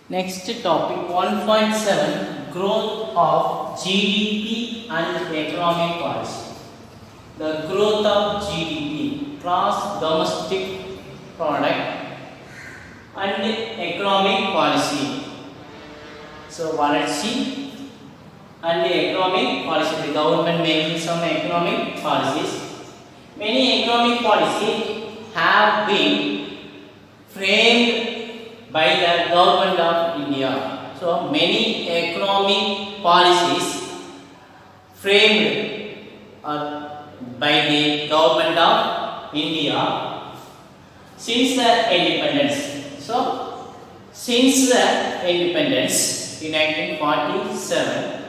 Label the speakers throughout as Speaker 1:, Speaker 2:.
Speaker 1: Next topic 1.7 Growth of GDP and economic policy. The growth of GDP, gross domestic product, and economic policy. So, Varanasi and the economic policy. The government making some economic policies. Many economic policies have been framed by the government of India. So many economic policies framed by the government of India since the independence. So since the independence in 1947,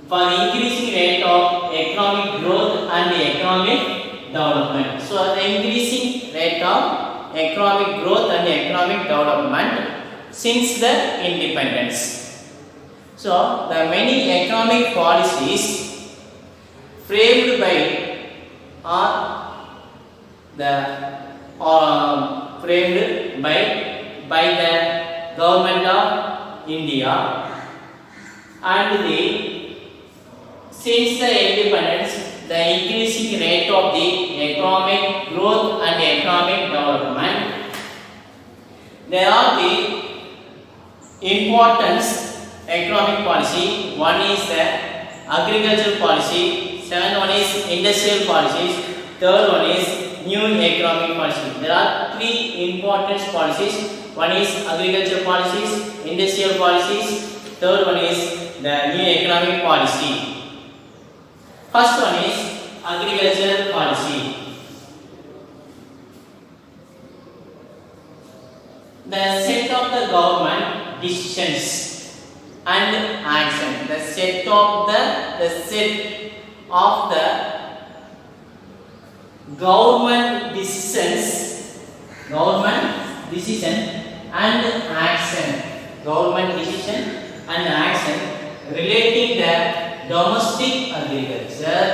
Speaker 1: for increasing rate of economic growth and economic development. So the increasing rate of economic growth and economic development since the independence. So the many economic policies framed by the government of India, and since the independence, the increasing rate of the economic growth and economic development. There are the importance economic policy. One is the agricultural policy, second one is industrial policies, third one is new economic policy. There are three important policies. One is agricultural policies, industrial policies, third one is the new economic policy. First one is agricultural policy. The set of the government decisions and action. The set of the government decisions, and action. Government decision and action relating the domestic agriculture,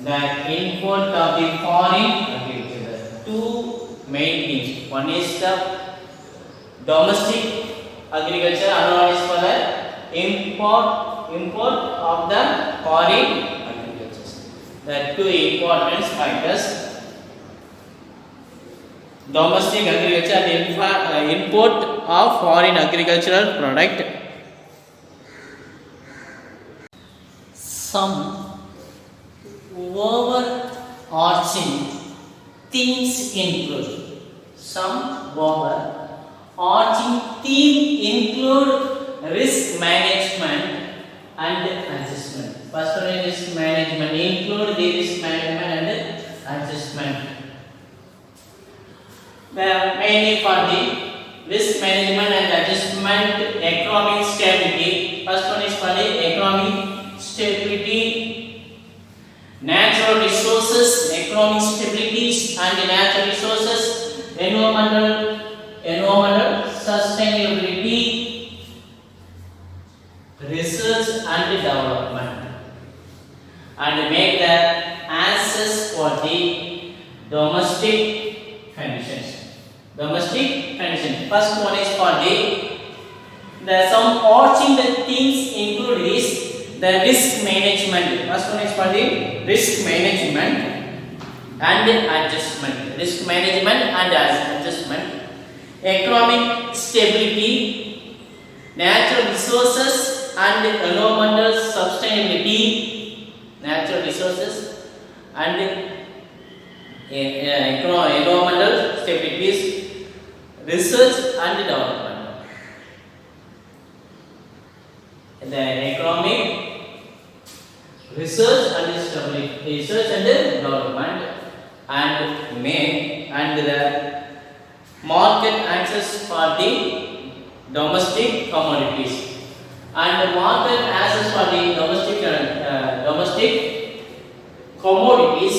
Speaker 1: the import of the foreign agriculture. Two main things. One is the domestic agriculture, another one is for the import of the foreign agriculture. The two important factors: domestic agriculture and import of foreign agricultural product. Some overarching themes include risk management and adjustment. First one is risk management. Include the risk management and adjustment. Mainly for the risk management and adjustment, economic stability. First one is for the economic stability, natural resources, economic stability and natural resources, environmental sustainability, research and development, and make the answers for the domestic conditions. First one is for the some overarching the themes include is the risk management. First one is for the risk management and adjustment. Risk management and adjustment, economic stability, natural resources and environmental sustainability, natural resources and environmental stability, research and development. The economic research and stability, research and development, and the market access for the domestic commodities, and the market access for the domestic commodities.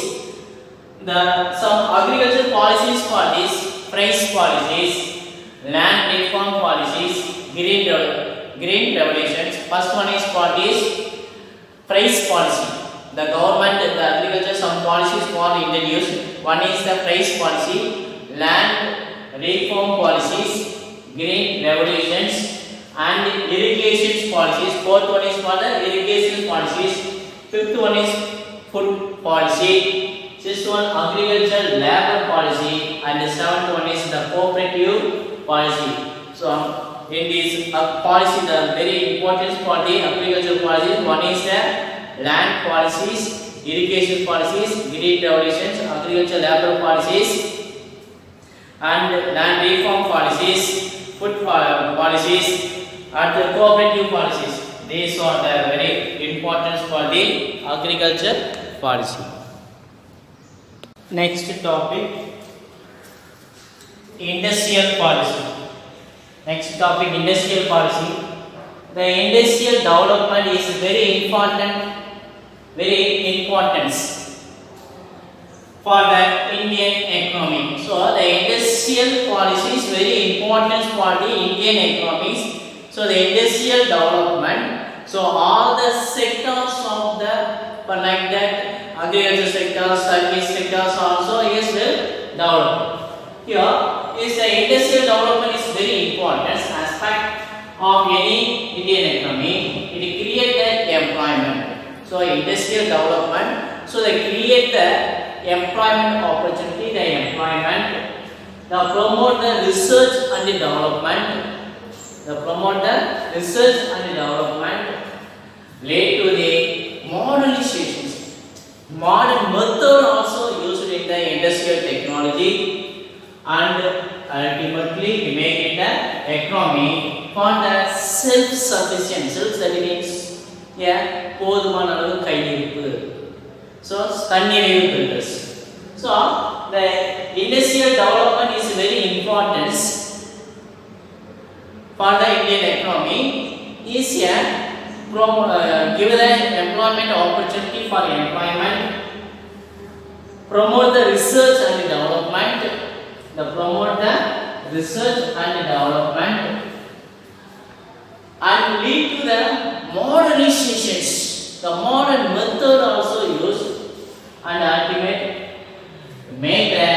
Speaker 1: Some agricultural policies for this, price policies, land reform policies, green regulations. First one is for this price policy. The government, the agriculture, some policies for introduced. One is the price policy, land reform policies, green revolutions and irrigation policies. Fourth one is for the irrigation policies. Fifth one is food policy. Sixth one agricultural labor policy, and the seventh one is the cooperative policy. So in this policy, the very important for the agricultural policies, one is the land policies, irrigation policies, green revolutions, agricultural labor policies, and land reform policies, food policies, and the cooperative policies. These are the very important for the agriculture policy. Next topic, industrial policy. Next topic, industrial policy. The industrial development is very important for the Indian economy. So the industrial policy is very important for the Indian economies. So the industrial development. So all the sectors of the like that agriculture sector, service sectors also is developed. Here is the industrial development is very important aspect of any Indian economy. It creates the employment. So industrial development. So they create the employment opportunity, the employment. They promote the research and the development. They promote the research and the development. Lead to the modernizations. Modern method also used in the industrial technology, and ultimately make it the economy for the self-sufficient. Self-sufficiency, yeah, போதுமான அளவு கையிருப்பு. So தன்னிறைவு பெறுதல். So the industrial development is very important for the Indian economy. Is give the employment opportunity for employment, promote the research and development, promote the research and development, and lead to the modernizations. The modern method also used, and ultimate make the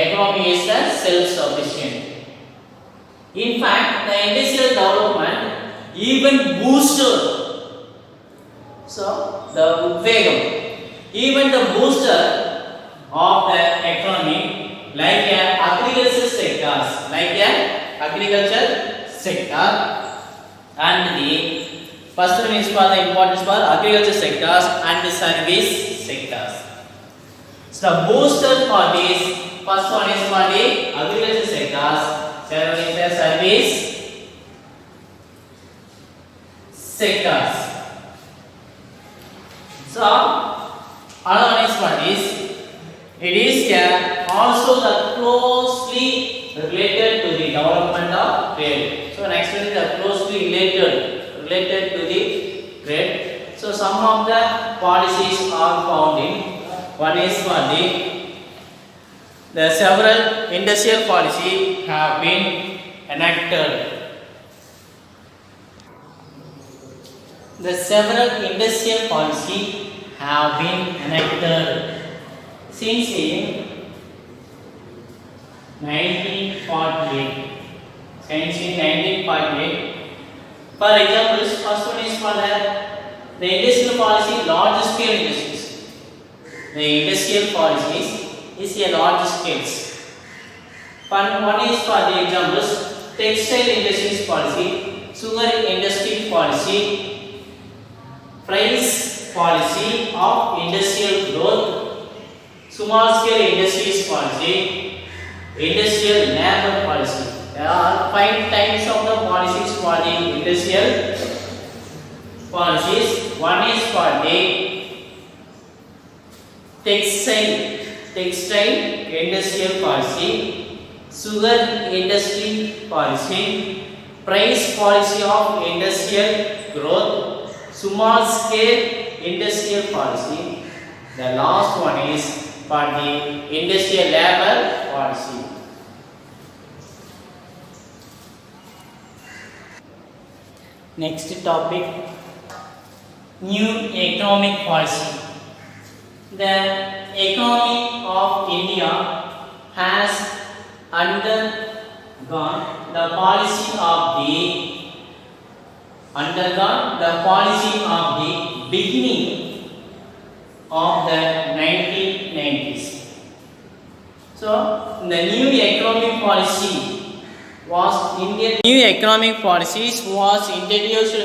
Speaker 1: economy is self-sufficient. In fact, the industrial development even boosted. So the Udvegam, even the booster of the economy, like agriculture sectors, and the first one is for the importance for agriculture sectors and the service sectors. So the booster for this, first one is for the agriculture sectors, second is the service sectors. So another one is for this. It is also the closely related to the development of trade. So next one is the closely related to the trade. So some of the policies are found in. One is for the several industrial policy have been enacted. The several industrial policy have been enacted since 1948. Since 1948. For example, first one is for the industrial policy, large scale industries. The industrial policies is a large scales. One is for the examples, textile industries policy, sugar industry policy, price policy of industrial growth, small scale industries policy, industrial labor policy. There are 5 types of the policies for the industrial policies. One is for the textile industrial policy, sugar industry policy, price policy of industrial growth, small scale industrial policy. The last one is for the industrial labor policy. Next topic, new economic policy. The economy of India has undergone the policy of the beginning of the 1990s. So the new economic policies was introduced,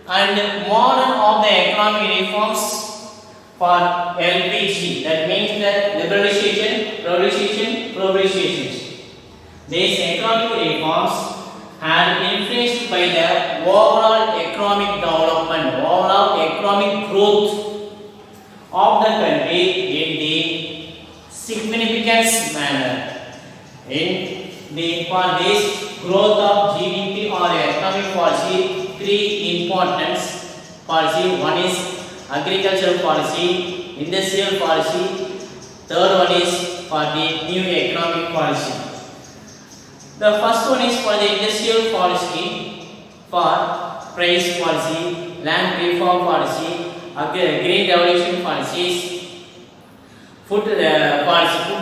Speaker 1: and modern of the economic reforms for LPG, that means the liberalization, privatization. These economic reforms are influenced by the overall economic development, overall economic growth of the country in the significant manner. For this growth of GDP or economic policy, three important policy. One is agricultural policy, industrial policy. Third one is for the new economic policy. The first one is for the industrial policy, for price policy, land reform policy, green revolution policies, food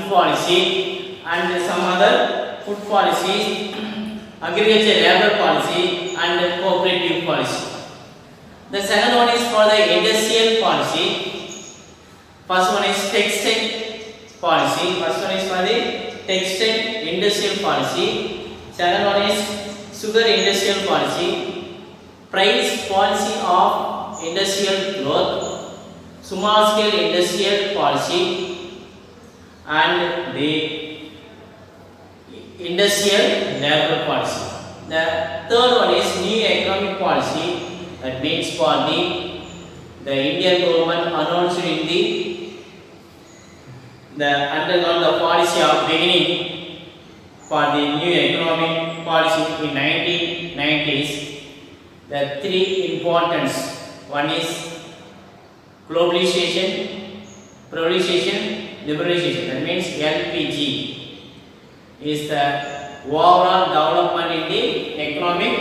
Speaker 1: policy, and some other food policies, agriculture labor policy, and cooperative policy. The second one is for the industrial policy. First one is textile policy. First one is for the textile industrial policy. Second one is sugar industrial policy. Price policy of industrial growth, small scale industrial policy, and the industrial labor policy. The third one is new economic policy, that means for the Indian government announced in the undergone the policy of beginning for the new economic policy in 1990s. The three importance. One is globalization, privatization, liberalization. That means LPG is the overall development in the economic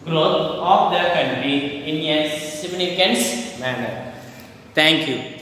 Speaker 1: growth of the country in a significant manner. Thank you.